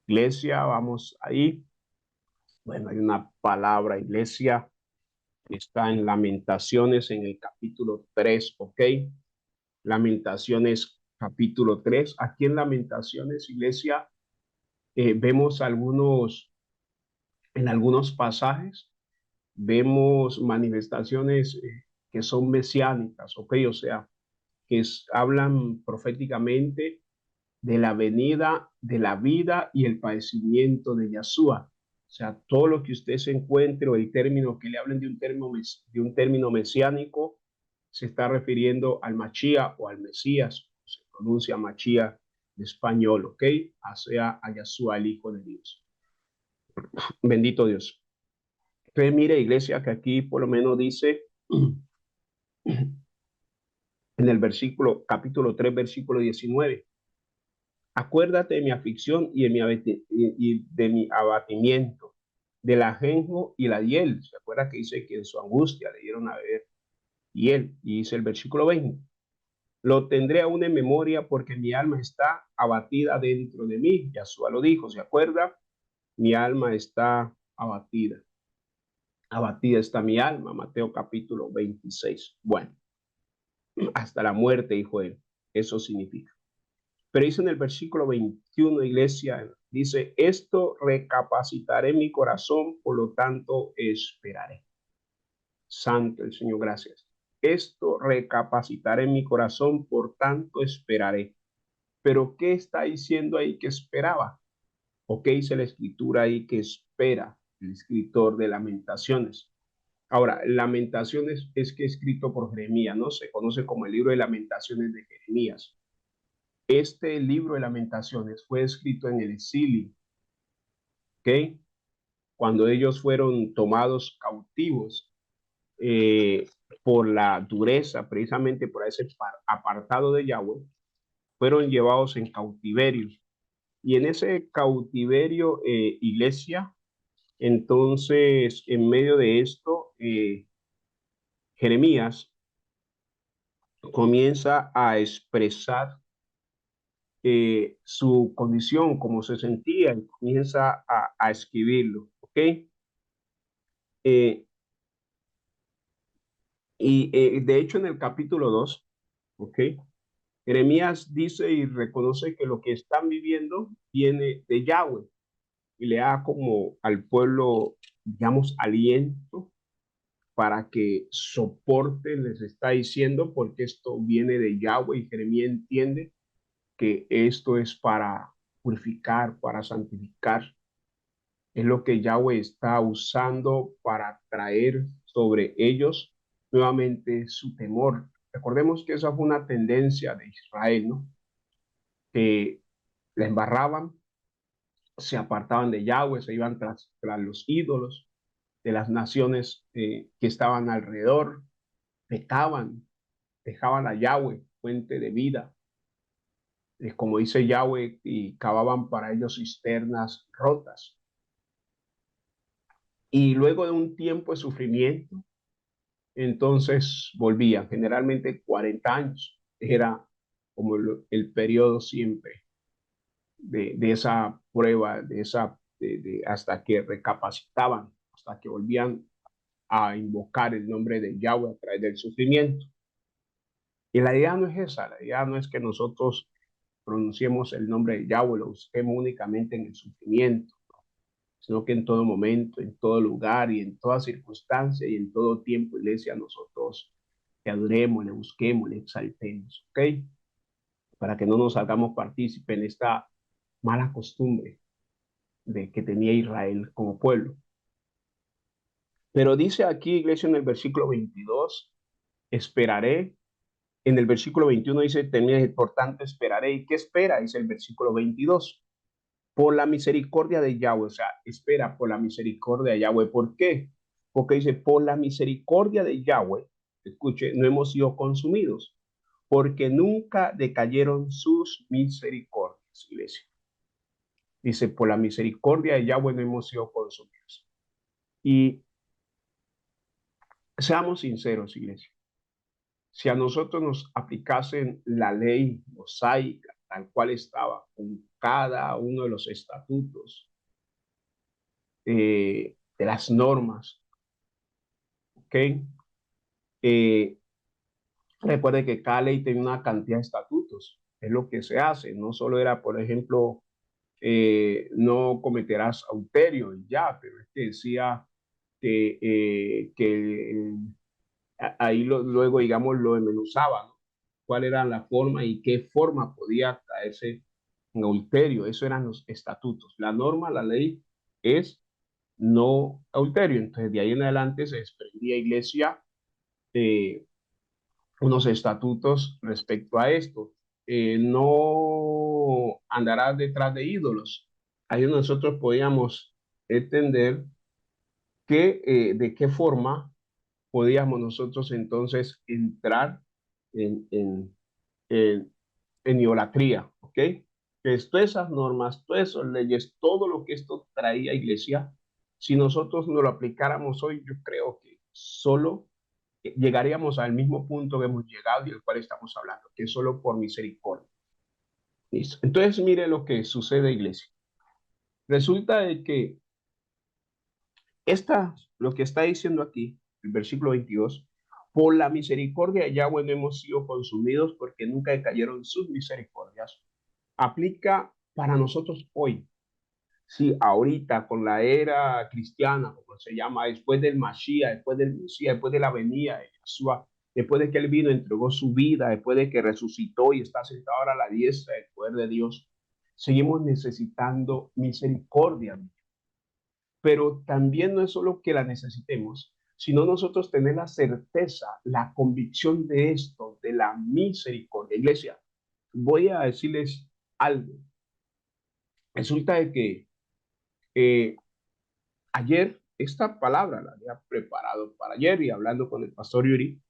Iglesia, vamos ahí. Bueno, hay una palabra, iglesia, que está en Lamentaciones en el capítulo 3, ¿ok? Lamentaciones capítulo 3. Aquí en Lamentaciones, iglesia, vemos en algunos pasajes, vemos manifestaciones que son mesiánicas, ¿ok? O sea, hablan proféticamente de la venida, de la vida y el padecimiento de Yeshua. O sea, todo lo que usted se encuentre o el término que le hablen de un término mesiánico, se está refiriendo al Mashiach o al Mesías, se pronuncia Mashiach en español, ¿ok? O sea, a Yeshua, el Hijo de Dios. Bendito Dios. Entonces, mire, iglesia, que aquí por lo menos dice en el capítulo 3, versículo 19. Acuérdate de mi aflicción y de mi abatimiento, del ajenjo y la hiel. ¿Se acuerda que dice que en su angustia le dieron a beber hiel? Y dice el versículo 20. Lo tendré aún en memoria porque mi alma está abatida dentro de mí. Yahshua lo dijo, ¿se acuerda? Mi alma está abatida. Abatida está mi alma. Mateo capítulo 26. Bueno, hasta la muerte, dijo él. Eso significa. Pero dice en el versículo 21, iglesia, dice, esto recapacitaré mi corazón, por lo tanto esperaré. Santo el Señor, gracias. Esto recapacitaré mi corazón, por tanto esperaré. Pero ¿qué está diciendo ahí que esperaba? ¿O qué dice la escritura ahí que espera el escritor de Lamentaciones? Ahora, Lamentaciones es que escrito por Jeremías, ¿no? Se conoce como el libro de Lamentaciones de Jeremías. Este libro de Lamentaciones fue escrito en el exilio, ¿ok? Cuando ellos fueron tomados cautivos eh, por la dureza, precisamente por ese apartado de Yahweh, fueron llevados en cautiverio. Y en ese cautiverio, iglesia, entonces, en medio de esto, Jeremías comienza a expresar su condición, cómo se sentía, y comienza a escribirlo, ¿ok? Eh, de hecho, en el capítulo 2, ¿ok? Jeremías dice y reconoce que lo que están viviendo viene de Yahweh y le da como al pueblo, digamos, aliento para que soporte, les está diciendo, porque esto viene de Yahweh y Jeremías entiende que esto es para purificar, para santificar. Es lo que Yahweh está usando para traer sobre ellos nuevamente su temor. Recordemos que esa fue una tendencia de Israel, ¿no? Que la embarraban, se apartaban de Yahweh, se iban tras los ídolos de las naciones que estaban alrededor, pecaban, dejaban a Yahweh, fuente de vida, como dice Yahweh, y cavaban para ellos cisternas rotas. Y luego de un tiempo de sufrimiento, entonces volvían, generalmente 40 años, era como el periodo siempre de esa prueba, hasta que recapacitaban, hasta que volvían a invocar el nombre de Yahweh a través del sufrimiento. Y la idea no es esa, la idea no es que nosotros pronunciemos el nombre de Yahweh, lo busquemos únicamente en el sufrimiento, sino que en todo momento, en todo lugar y en toda circunstancia y en todo tiempo, iglesia, nosotros le adoremos, le busquemos, le exaltemos, ¿ok? Para que no nos hagamos partícipes en esta mala costumbre de que tenía Israel como pueblo. Pero dice aquí, iglesia, en el versículo 22, esperaré. En el versículo 21 dice, por tanto esperaré. ¿Y qué espera? Dice el versículo 22. Por la misericordia de Yahweh, o sea, espera por la misericordia de Yahweh. ¿Por qué? Porque dice, por la misericordia de Yahweh, escuche, no hemos sido consumidos, porque nunca decayeron sus misericordias, iglesia. Dice, por la misericordia de Yahweh no hemos sido consumidos. Y seamos sinceros, iglesia. Si a nosotros nos aplicasen la ley mosaica, tal cual estaba, con cada uno de los estatutos, de las normas, ¿ok? Eh, Recuerde que cada ley tenía una cantidad de estatutos, es lo que se hace, no solo era, por ejemplo, no cometerás adulterio y ya, pero es que decía que ahí luego, digamos, lo desmenuzaba, ¿no? Cuál era la forma y qué forma podía caerse en adulterio. Eso eran los estatutos. La norma, la ley es no adulterio. Entonces, de ahí en adelante se desprendía iglesia eh, unos estatutos respecto a esto. No andarás detrás de ídolos. Ahí nosotros podíamos entender que, de qué forma podíamos nosotros entonces entrar en, en, en, en idolatría, ¿ok? Entonces, todas esas normas, todas esas leyes, todo lo que esto traía a iglesia, si nosotros no lo aplicáramos hoy, yo creo que solo llegaríamos al mismo punto que hemos llegado y del cual estamos hablando, que es solo por misericordia. ¿Listo? Entonces, mire lo que sucede, iglesia. Resulta de que lo que está diciendo aquí, el versículo 22, por la misericordia de Yahweh no hemos sido consumidos porque nunca cayeron sus misericordias, aplica para nosotros hoy. Sí, ahorita con la era cristiana, como se llama, después del Mashiach, después del Mesías, después de la venida de Yeshua, después de que él vino, entregó su vida, después de que resucitó y está sentado ahora a la diestra del poder de Dios, seguimos necesitando misericordia. Pero también no es solo que la necesitemos, sino nosotros tener la certeza, la convicción de esto, de la misericordia. Iglesia, voy a decirles algo. Resulta de que eh, ayer esta palabra la había preparado para ayer y hablando con el pastor Yuri,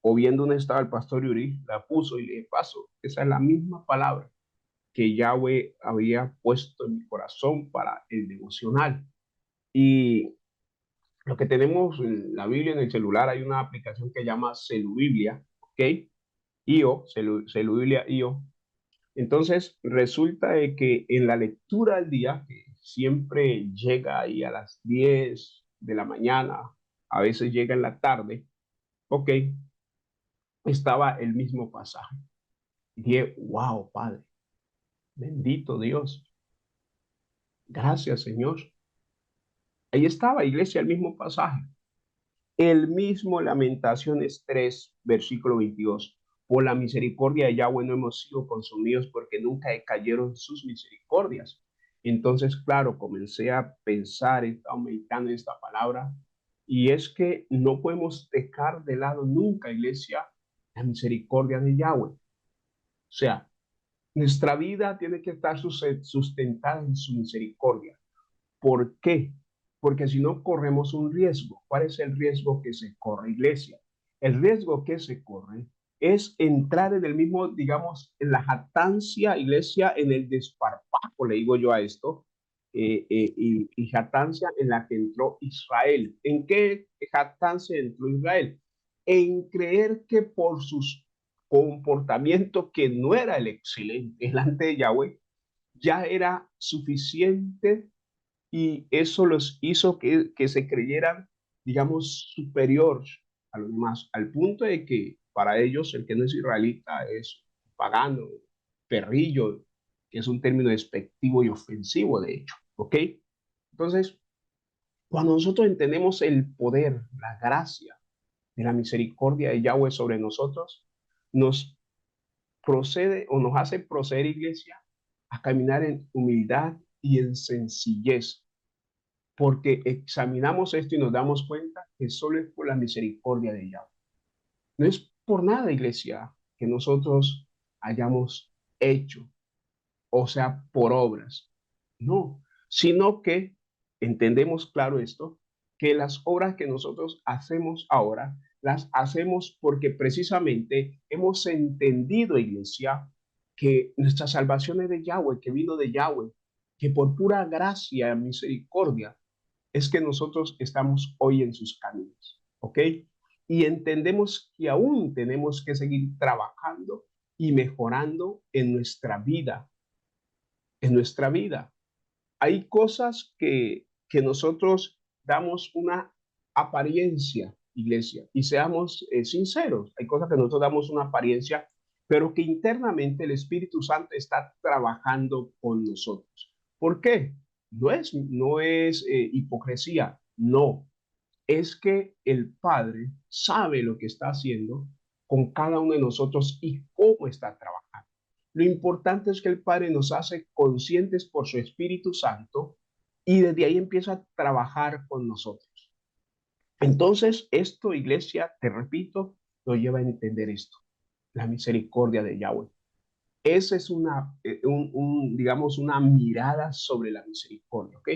o viendo dónde estaba el pastor Yuri, la puso y le paso. Esa es la misma palabra que Yahweh había puesto en mi corazón para el devocional. Y lo que tenemos en la Biblia en el celular, hay una aplicación que llama Celubiblia, ¿ok? Celubiblia IO. Entonces, resulta de que en la lectura del día, que siempre llega ahí a las 10 de la mañana, a veces llega en la tarde, ok, estaba el mismo pasaje. Y dije, wow, Padre, bendito Dios, gracias Señor. Ahí estaba, iglesia, el mismo pasaje. El mismo Lamentaciones 3, versículo 22. Por la misericordia de Yahweh no hemos sido consumidos porque nunca cayeron sus misericordias. Entonces, claro, comencé a pensar, estaba meditando en esta palabra, y es que no podemos dejar de lado nunca, iglesia, la misericordia de Yahweh. O sea, nuestra vida tiene que estar sustentada en su misericordia. ¿Por qué? Porque si no corremos un riesgo. ¿Cuál es el riesgo que se corre, iglesia? El riesgo que se corre es entrar en el mismo, digamos, en la jactancia, iglesia, en el desparpajo, le digo yo a esto, y jactancia en la que entró Israel. ¿En qué jactancia entró Israel? En creer que por sus comportamientos, que no era el excelente delante de Yahweh, ya era suficiente y eso los hizo que se creyeran, digamos, superior a los demás, al punto de que para ellos el que no es israelita es pagano, perrillo, que es un término despectivo y ofensivo, de hecho, ¿ok? Entonces, cuando nosotros entendemos el poder, la gracia de la misericordia de Yahweh sobre nosotros, nos procede o nos hace proceder, iglesia, a caminar en humildad y en sencillez, porque examinamos esto y nos damos cuenta que solo es por la misericordia de Yahweh. No es por nada, iglesia, que nosotros hayamos hecho, o sea, por obras. No, sino que entendemos claro esto, que las obras que nosotros hacemos ahora, las hacemos porque precisamente hemos entendido, iglesia, que nuestra salvación es de Yahweh, que vino de Yahweh, que por pura gracia y misericordia es que nosotros estamos hoy en sus caminos, ¿ok? Y entendemos que aún tenemos que seguir trabajando y mejorando en nuestra vida, en nuestra vida. Hay cosas que nosotros damos una apariencia, iglesia, y seamos sinceros, hay cosas que nosotros damos una apariencia, pero que internamente el Espíritu Santo está trabajando con nosotros. ¿Por qué? No es hipocresía, no, es que el Padre sabe lo que está haciendo con cada uno de nosotros y cómo está trabajando. Lo importante es que el Padre nos hace conscientes por su Espíritu Santo y desde ahí empieza a trabajar con nosotros. Entonces, esto, iglesia, te repito, nos lleva a entender esto, la misericordia de Yahweh. Esa es digamos, una mirada sobre la misericordia, ¿ok?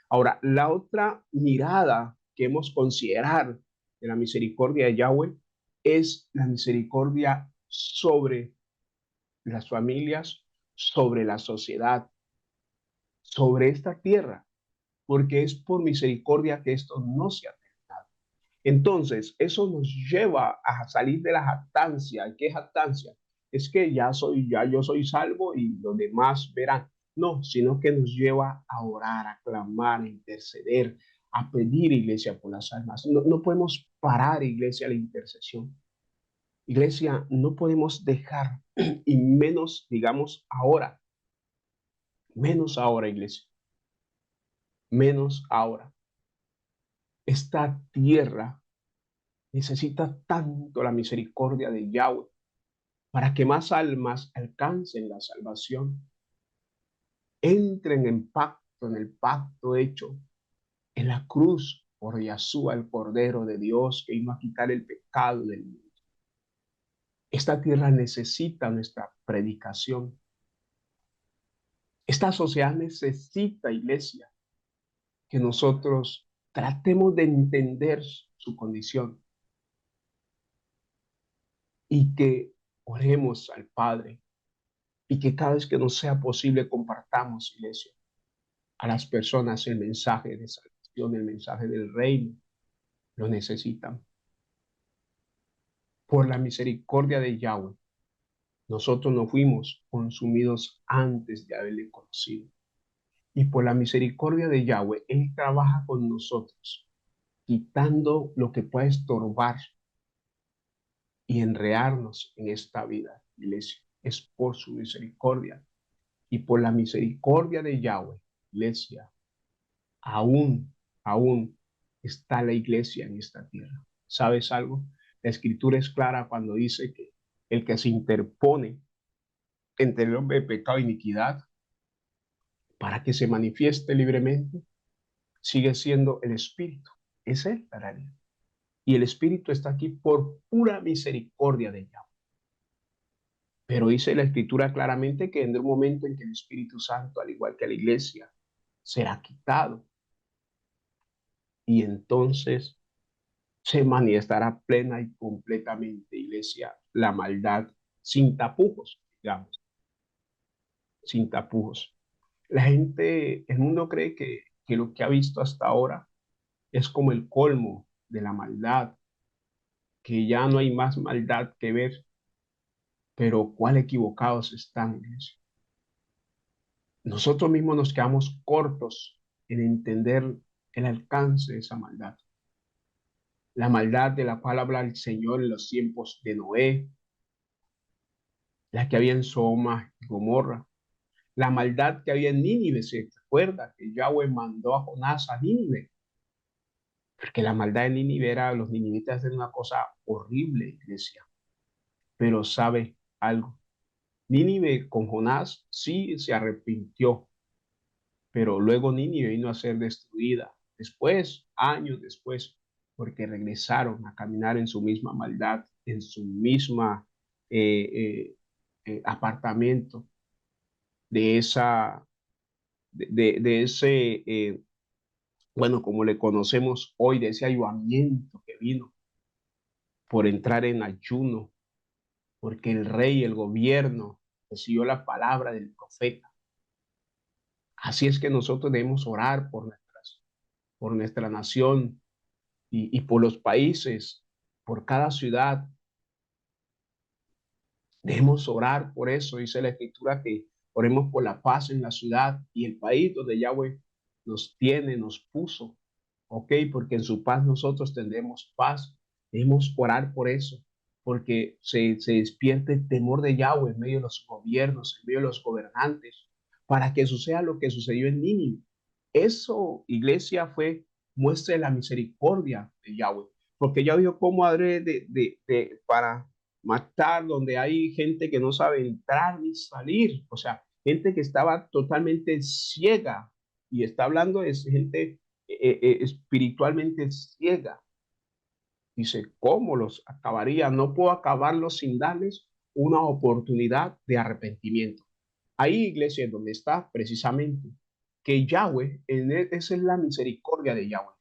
Ahora, la otra mirada que hemos considerar de la misericordia de Yahweh es la misericordia sobre las familias, sobre la sociedad, sobre esta tierra, porque es por misericordia que esto no se ha terminado. Entonces, eso nos lleva a salir de la jactancia. ¿Qué jactancia? Es que ya yo soy salvo y los demás verán. No, sino que nos lleva a orar, a clamar, a interceder, a pedir, iglesia, por las almas. No podemos parar, iglesia, la intercesión. Iglesia, no podemos dejar, y menos ahora, iglesia, menos ahora. Esta tierra necesita tanto la misericordia de Yahweh para que más almas alcancen la salvación, entren en el pacto hecho en la cruz por Yahshua, el Cordero de Dios, que vino a quitar el pecado del mundo. Esta tierra necesita nuestra predicación. Esta sociedad necesita, iglesia, que nosotros tratemos de entender su condición y que oremos al Padre y que cada vez que nos sea posible compartamos, iglesia, a las personas el mensaje de salvación, el mensaje del reino. Lo necesitan. Por la misericordia de Yahweh, nosotros no fuimos consumidos antes de haberle conocido. Y por la misericordia de Yahweh, Él trabaja con nosotros, quitando lo que pueda estorbar y enredarnos en esta vida, iglesia. Es por su misericordia. Y por la misericordia de Yahweh, iglesia, aún está la iglesia en esta tierra. ¿Sabes algo? La escritura es clara cuando dice que el que se interpone entre el hombre de pecado e iniquidad para que se manifieste libremente sigue siendo el Espíritu. Es Él, la realidad. Y el Espíritu está aquí por pura misericordia de Yahweh. Pero dice la escritura claramente que vendrá un momento en que el Espíritu Santo, al igual que la iglesia, será quitado. Y entonces se manifestará plena y completamente, iglesia, la maldad sin tapujos, digamos, sin tapujos. La gente, el mundo cree que lo que ha visto hasta ahora es como el colmo de la maldad, que ya no hay más maldad que ver, pero cuál equivocados están, iglesia. Nosotros mismos nos quedamos cortos en entender el alcance de esa maldad. La maldad de la cual habla el Señor en los tiempos de Noé, la que había en Sodoma y Gomorra, la maldad que había en Nínive. ¿Se acuerda que Yahweh mandó a Jonás a Nínive? Porque la maldad de Nínive era, los ninivitas eran una cosa horrible, iglesia. Pero sabe algo, Nínive con Jonás sí se arrepintió, pero luego Nínive vino a ser destruida. Después, años después, porque regresaron a caminar en su misma maldad, en su misma apartamiento de esa, de ese, bueno, como le conocemos hoy, de ese avivamiento que vino por entrar en ayuno, porque el rey, el gobierno, recibió la palabra del profeta. Así es que nosotros debemos orar por nuestra nación y por los países, por cada ciudad, Debemos orar por eso. Dice la Escritura que oremos por la paz en la ciudad y el país donde Yahweh nos tiene, nos puso. ¿Ok? Porque en su paz nosotros tendremos paz. Debemos orar por eso, porque se despierte el temor de Yahweh en medio de los gobiernos, en medio de los gobernantes, para que suceda lo que sucedió en Nínive. Eso, iglesia, fue muestra de la misericordia de Yahweh, porque ya vio cómo para matar donde hay gente que no sabe entrar ni salir, o sea, gente que estaba totalmente ciega, y está hablando de gente espiritualmente ciega. Dice, ¿cómo los acabaría? No puedo acabarlos sin darles una oportunidad de arrepentimiento. Ahí, iglesia, es donde está precisamente que Yahweh, esa es la misericordia de Yahweh,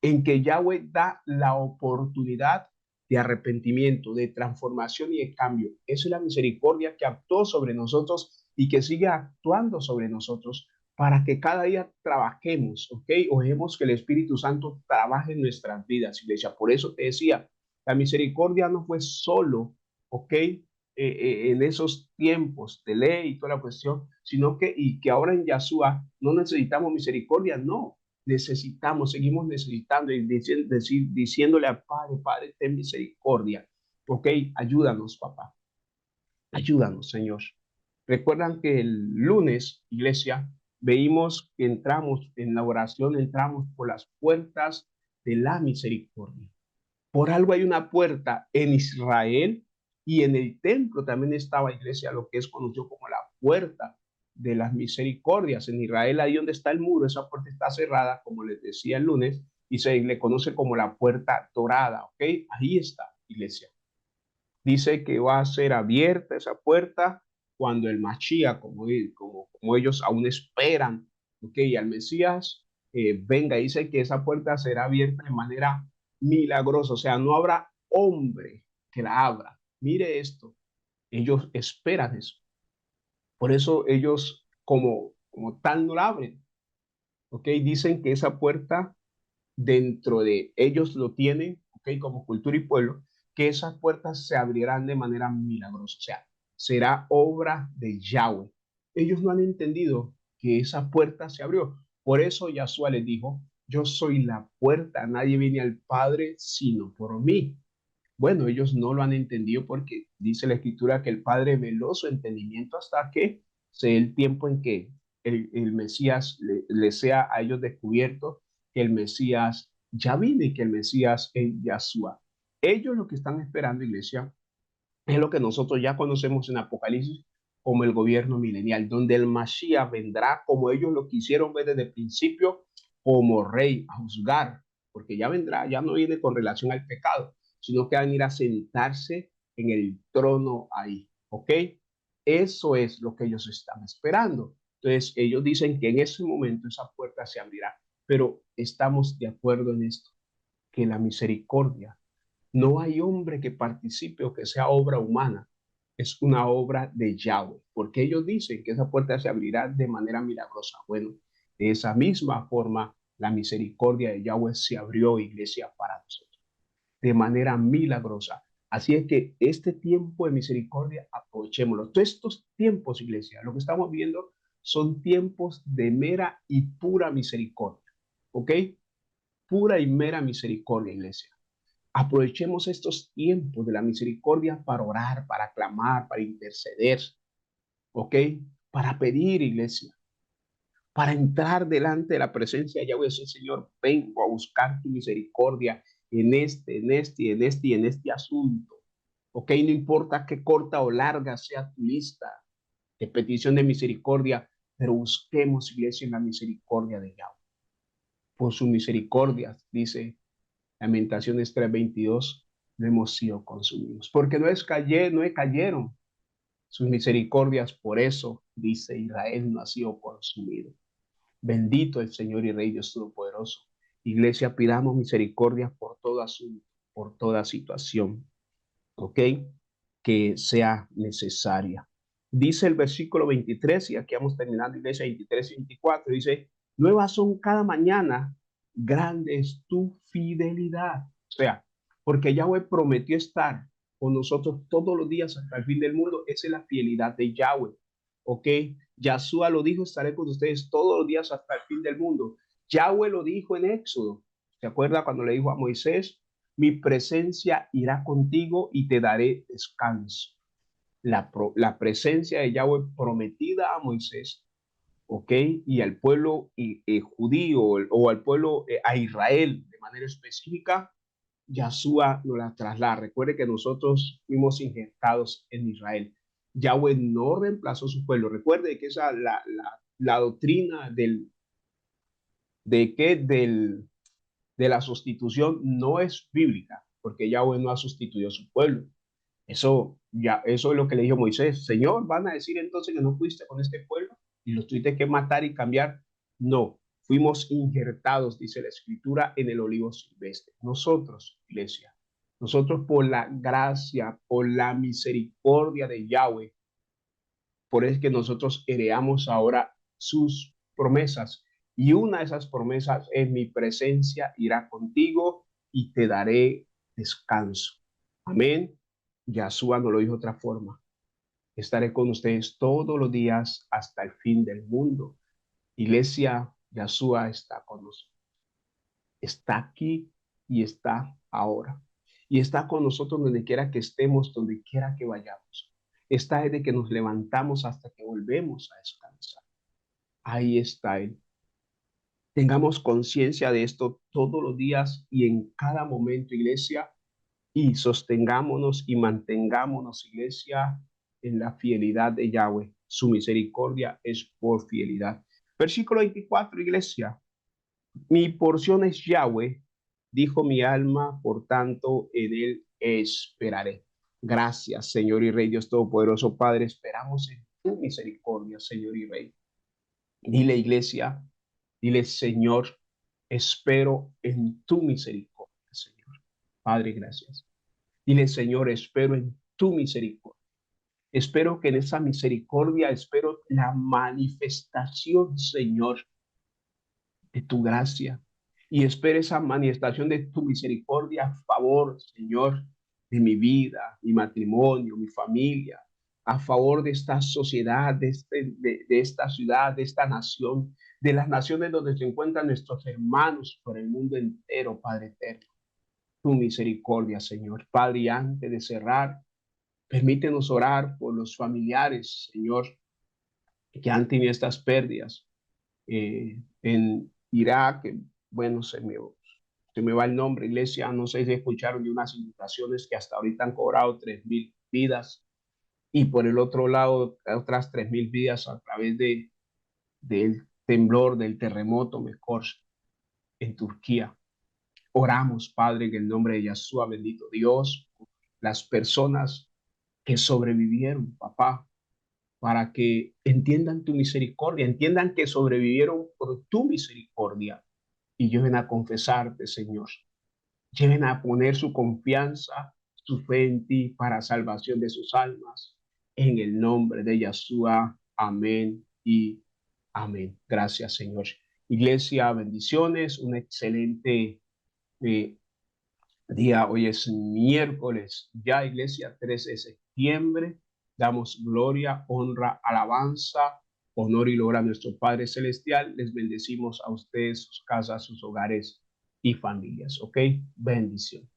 en que Yahweh da la oportunidad de arrepentimiento, de transformación y de cambio. Esa es la misericordia que actuó sobre nosotros y que sigue actuando sobre nosotros para que cada día trabajemos, ¿ok? Ojemos que el Espíritu Santo trabaje en nuestras vidas, iglesia. Por eso te decía, la misericordia no fue solo, ¿ok? En esos tiempos de ley y toda la cuestión, sino que ahora en Yahshua no necesitamos misericordia, no, necesitamos, seguimos necesitando y diciéndole al Padre, Padre, ten misericordia, ¿ok? Ayúdanos, papá, ayúdanos, Señor. Recuerdan que el lunes, iglesia, veíamos que entramos en la oración, entramos por las puertas de la misericordia. Por algo hay una puerta en Israel y en el templo también estaba, iglesia, lo que es conocido como la puerta de las misericordias. En Israel, ahí donde está el muro, esa puerta está cerrada, como les decía el lunes, y se le conoce como la puerta dorada, ¿ok? Ahí está, iglesia. Dice que va a ser abierta esa puerta cuando el Mashiach, como ellos aún esperan, ¿ok? Y al Mesías venga. Dice que esa puerta será abierta de manera milagrosa, o sea, no habrá hombre que la abra. Mire esto, ellos esperan eso. Por eso ellos como tal no la abren, ¿ok? Dicen que esa puerta dentro de ellos lo tienen, ¿ok? Como cultura y pueblo, que esas puertas se abrirán de manera milagrosa, o sea, será obra de Yahweh. Ellos no han entendido que esa puerta se abrió. Por eso Yahshua les dijo, yo soy la puerta, nadie viene al Padre sino por mí. Bueno, ellos no lo han entendido porque dice la Escritura que el Padre veló su entendimiento hasta que sea el tiempo en que el Mesías le sea a ellos descubierto que el Mesías ya vino y que el Mesías es Yahshua. Ellos lo que están esperando, iglesia, es lo que nosotros ya conocemos en Apocalipsis como el gobierno milenial, donde el Mashiach vendrá como ellos lo quisieron ver desde el principio, como rey a juzgar, porque ya vendrá, ya no viene con relación al pecado, sino que van a ir a sentarse en el trono ahí, ¿ok? Eso es lo que ellos están esperando. Entonces, ellos dicen que en ese momento esa puerta se abrirá, pero estamos de acuerdo en esto, que la misericordia no hay hombre que participe o que sea obra humana. Es una obra de Yahweh, porque ellos dicen que esa puerta se abrirá de manera milagrosa. Bueno, de esa misma forma, la misericordia de Yahweh se abrió, iglesia, para nosotros, de manera milagrosa. Así es que este tiempo de misericordia, aprovechémoslo. Todos estos tiempos, iglesia, lo que estamos viendo son tiempos de mera y pura misericordia. ¿Ok? Pura y mera misericordia, iglesia. Aprovechemos estos tiempos de la misericordia para orar, para clamar, para interceder, ¿ok? Para pedir, iglesia, para entrar delante de la presencia de Yahweh, decir, Señor, vengo a buscar tu misericordia en este asunto, ¿ok? No importa qué corta o larga sea tu lista de petición de misericordia, pero busquemos, iglesia, en la misericordia de Yahweh. Por su misericordia, dice Lamentaciones 3:22, no hemos sido consumidos, porque no cayeron sus misericordias, por eso, dice Israel, no ha sido consumido. Bendito el Señor y Rey Dios Todopoderoso. Iglesia, pidamos misericordia por todo asunto, por toda situación, ¿ok? Que sea necesaria. Dice el versículo 23, y aquí vamos terminando, iglesia, 23 y 24, dice, nuevas son cada mañana, grande es tu fidelidad. O sea, porque Yahweh prometió estar, con nosotros todos los días hasta el fin del mundo. Esa es la fidelidad de Yahweh. ¿Ok? Yahshua lo dijo, estaré con ustedes todos los días hasta el fin del mundo. Yahweh lo dijo en Éxodo. ¿Se acuerda cuando le dijo a Moisés? Mi presencia irá contigo y te daré descanso. La presencia de Yahweh prometida a Moisés, ¿ok? Y al pueblo judío o al pueblo, a Israel de manera específica, Yahshua nos la traslada. Recuerde que nosotros fuimos injertados en Israel. Yahweh no reemplazó su pueblo. Recuerde que esa la doctrina de que de la sustitución no es bíblica, porque Yahweh no ha sustituido a su pueblo. Eso es lo que le dijo Moisés. Señor, ¿van a decir entonces que no fuiste con este pueblo y los tuviste que matar y cambiar? No, fuimos injertados, dice la escritura, en el olivo silvestre. Nosotros, iglesia, nosotros por la gracia, por la misericordia de Yahweh, por eso es que nosotros heredamos ahora sus promesas. Y una de esas promesas es: mi presencia irá contigo y te daré descanso. Amén. Yahshua nos lo dijo de otra forma: estaré con ustedes todos los días hasta el fin del mundo. Iglesia, Yahshua está con nosotros. Está aquí y está ahora. Y está con nosotros donde quiera que estemos, donde quiera que vayamos. Está desde que nos levantamos hasta que volvemos a descansar. Ahí está Él. Tengamos conciencia de esto todos los días y en cada momento, iglesia, y sostengámonos y mantengámonos, iglesia, en la fidelidad de Yahweh. Su misericordia es por fidelidad. Versículo 24, iglesia. Mi porción es Yahweh, dijo mi alma, por tanto en él esperaré. Gracias, Señor y Rey Dios Todopoderoso, Padre, esperamos en tu misericordia, Señor y Rey. Dile, iglesia, dile, Señor, espero en tu misericordia, Señor. Padre, gracias. Dile, Señor, espero en tu misericordia. Espero que en esa misericordia, espero la manifestación, Señor, de tu gracia. Y espero esa manifestación de tu misericordia a favor, Señor, de mi vida, mi matrimonio, mi familia, a favor de esta sociedad, de esta ciudad, de esta nación, de las naciones donde se encuentran nuestros hermanos por el mundo entero, Padre eterno. Tu misericordia, Señor. Padre, y antes de cerrar, permítenos orar por los familiares, Señor, que han tenido estas pérdidas en Irak. Bueno, se me va el nombre, iglesia. No sé si escucharon de unas inundaciones que hasta ahorita han cobrado 3.000 vidas, y por el otro lado, otras 3.000 vidas a través del temblor, del terremoto, mejor, en Turquía. Oramos, Padre, en el nombre de Yahshua, bendito Dios, las personas que sobrevivieron, papá, para que entiendan tu misericordia, entiendan que sobrevivieron por tu misericordia y lleven a confesarte, Señor. Lleven a poner su confianza, su fe en ti para salvación de sus almas. En el nombre de Yahshua, amén y amén. Gracias, Señor. Iglesia, bendiciones, un excelente eh, día. Hoy es miércoles, ya, iglesia, 13 de septiembre. Damos gloria, honra, alabanza, honor y gloria a nuestro Padre Celestial. Les bendecimos a ustedes, sus casas, sus hogares y familias. ¿Ok? Bendición.